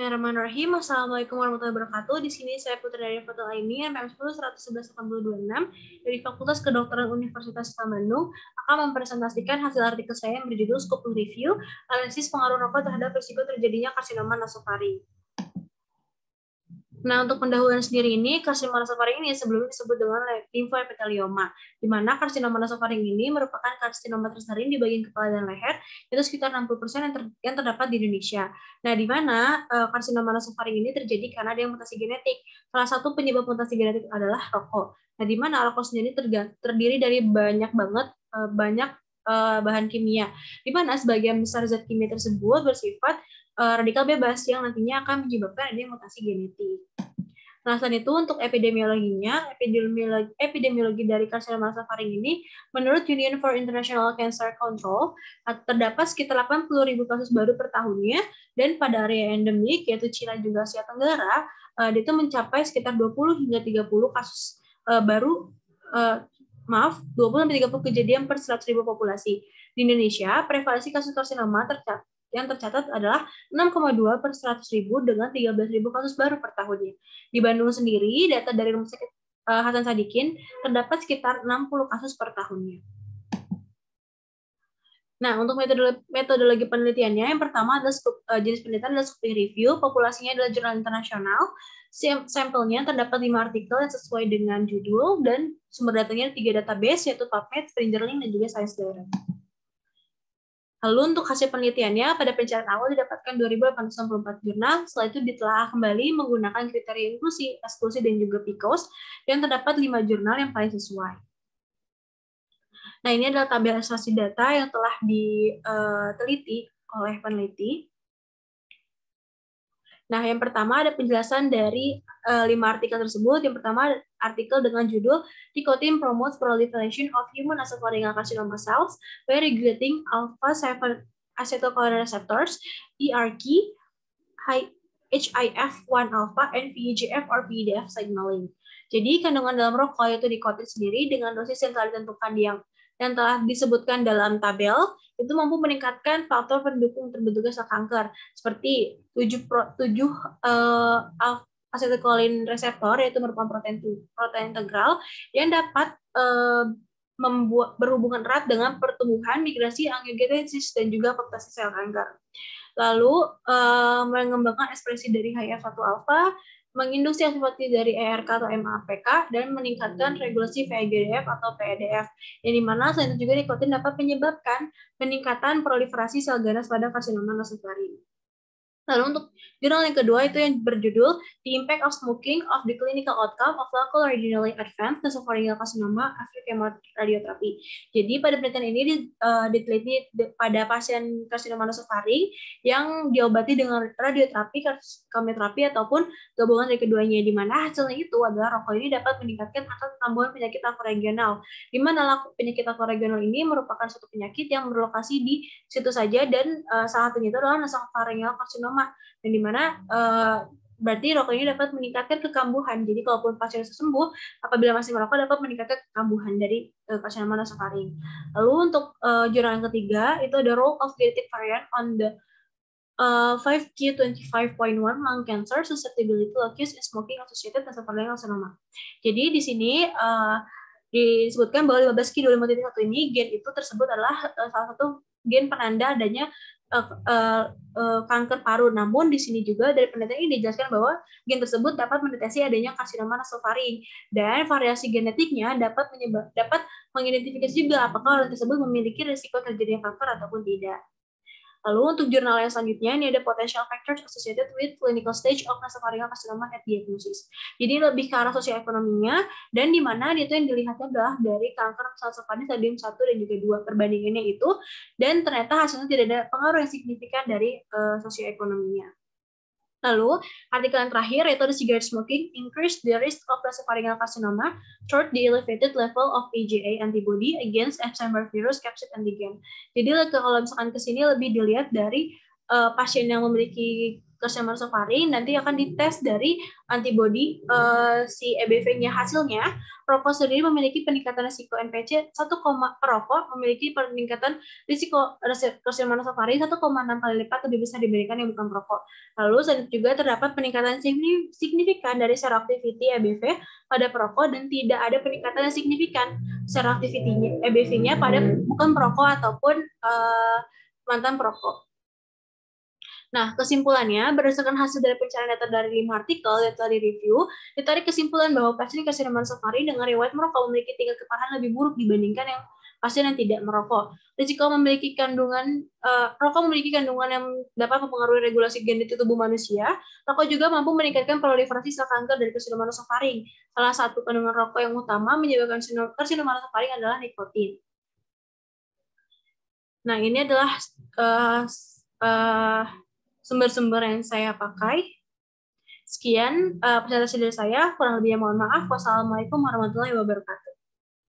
Bismillahirrahmanirrahim. Assalamualaikum warahmatullahi wabarakatuh. Di sini saya Putri dari Fatul Aini, NPM 10 111 8026 dari Fakultas Kedokteran Universitas Islam Bandung akan mempresentasikan hasil artikel saya yang berjudul Scoping Review, Analisis Pengaruh Rokok Terhadap Risiko Terjadinya Karsinoma Nasofaring. Nah, untuk pendahuluan sendiri ini, karsinoma nasofaring ini sebelumnya disebut dengan limfoepitelioma, di mana karsinoma nasofaring ini merupakan karsinoma tersering di bagian kepala dan leher, itu sekitar 60% yang terdapat di Indonesia. Nah, di mana karsinoma nasofaring ini terjadi karena ada mutasi genetik. Salah satu penyebab mutasi genetik adalah rokok. Nah, di mana rokok sendiri terdiri dari banyak bahan kimia, di mana sebagian besar zat kimia tersebut bersifat radikal bebas yang nantinya akan menyebabkan adanya mutasi genetik. Nah, selain itu untuk epidemiologinya, epidemiologi dari karsinoma nasofaring ini, menurut Union for International Cancer Control, terdapat sekitar 80.000 kasus baru per tahunnya, dan pada area endemik, yaitu Cina juga Asia Tenggara, itu mencapai sekitar 20 hingga 30 kasus baru, 20-30 kejadian per 100.000 populasi. Di Indonesia, prevalensi kasus karsinoma yang tercatat adalah 6,2 per 100.000 dengan 13.000 kasus baru per tahunnya. Di Bandung sendiri, data dari Rumah Sakit Hasan Sadikin terdapat sekitar 60 kasus per tahunnya. Nah, untuk metodologi penelitiannya, yang pertama adalah jenis penelitian adalah scoping review, populasinya adalah jurnal internasional, sampelnya terdapat 5 artikel yang sesuai dengan judul, dan sumber datanya 3 database, yaitu PubMed, Springerlink, dan juga ScienceDirect. Lalu untuk hasil penelitiannya, pada pencarian awal didapatkan 2.894 jurnal, setelah itu ditelaah kembali menggunakan kriteria inklusi, eksklusi, dan juga PICOS, dan terdapat 5 jurnal yang paling sesuai. Nah, ini adalah tabel ekstraksi data yang telah diteliti oleh peneliti. Nah, yang pertama ada penjelasan dari 5 artikel tersebut. Yang pertama artikel dengan judul Nicotine Promotes Proliferation of Human Nasopharyngeal Carcinoma Cells by Regulating Alpha-7 Acetylcholine Receptors, ERK, HIF1 alpha, and VEGF or PEDF signaling. Jadi, kandungan dalam rokok yaitu nikotin sendiri dengan dosis yang telah ditentukan yang telah disebutkan dalam tabel, itu mampu meningkatkan faktor pendukung terbentuknya sel kanker, seperti 7 acetylcholine reseptor, yaitu merupakan protein integral, yang dapat berhubungan erat dengan pertumbuhan, migrasi, angiogenesis, dan juga apoptose sel kanker. Lalu, mengembangkan ekspresi dari HIF1 alpha, menginduksi aktivasi dari ERK atau MAPK, dan meningkatkan regulasi VEGF atau PEDF, yang dimana selain itu juga nikotin dapat menyebabkan peningkatan proliferasi sel ganas pada karsinoma nasofaring. Lalu untuk jurnal yang kedua itu yang berjudul The Impact of Smoking of the Clinical Outcome of Local Regionally Advanced Nasopharyngeal Carcinoma After Chemoradiotherapy. Jadi pada penelitian ini diteliti pada pasien karsinoma nasofaring yang diobati dengan radioterapi, kemoterapi ataupun gabungan dari keduanya, di mana hasilnya itu adalah rokok ini dapat meningkatkan angka kekambuhan penyakit akroregional, di mana penyakit akroregional ini merupakan suatu penyakit yang berlokasi di situ saja, dan salah satunya itu adalah nasopharyngeal carcinoma, dan di mana berarti rokok ini dapat meningkatkan kekambuhan. Jadi kalaupun pasien sembuh, apabila masih merokok dapat meningkatkan kekambuhan dari karsinoma nasofaring. Lalu untuk jurnal yang ketiga itu ada role of genetic variant on the 5Q25.1 lung cancer susceptibility locus in smoking associated nasopharyngeal carcinoma. Jadi di sini disebutkan bahwa 15Q25.1 ini gen itu tersebut adalah salah satu gen penanda adanya kanker paru. Namun di sini juga dari penelitian ini dijelaskan bahwa gen tersebut dapat mendeteksi adanya karsinoma nasofaring, dan variasi genetiknya dapat mengidentifikasi juga apakah orang tersebut memiliki risiko terjadinya kanker ataupun tidak. Lalu untuk jurnal yang selanjutnya ini ada potential factors associated with clinical stage of nasopharyngeal carcinoma at diagnosis. Jadi lebih ke arah sosioekonominya, dan di mana itu yang dilihatnya adalah dari kanker nasofaring stadium 1 dan juga 2 perbandingannya itu, dan ternyata hasilnya tidak ada pengaruh yang signifikan dari sosioekonominya. Lalu, artikel yang terakhir yaitu ada cigarette smoking increase the risk of nasopharyngeal carcinoma toward the elevated level of IgA antibody against Epstein-Barr virus capsid antigen. Jadi kalau misalkan ke sini lebih dilihat dari pasien yang memiliki carcinomanosopharing, nanti akan dites dari antibody si EBV-nya. Hasilnya, rokok sendiri memiliki peningkatan risiko NPC 1, perokok memiliki peningkatan risiko carcinomanosopharing 1,6 kali lipat lebih besar dibandingkan yang bukan perokok. Lalu juga terdapat peningkatan signifikan dari seroactivity EBV pada perokok dan tidak ada peningkatan yang signifikan seroactivity EBV-nya pada bukan perokok ataupun mantan perokok. Nah, kesimpulannya, berdasarkan hasil dari pencarian data dari 5 artikel yang telah direview, ditarik kesimpulan bahwa pasien carcinomanosopharing dengan riwayat merokok memiliki tingkat keparahan lebih buruk dibandingkan yang pasien yang tidak merokok. Risiko memiliki kandungan rokok memiliki kandungan yang dapat mempengaruhi regulasi gen di tubuh manusia. Rokok juga mampu meningkatkan proliferasi sel kanker dari carcinomanosopharing. Salah satu kandungan rokok yang utama menyebabkan carcinomanosopharing adalah nikotin. Nah, ini adalah sumber-sumber yang saya pakai. Sekian presentasi dari saya. Kurang lebihnya mohon maaf. Wassalamualaikum warahmatullahi wabarakatuh.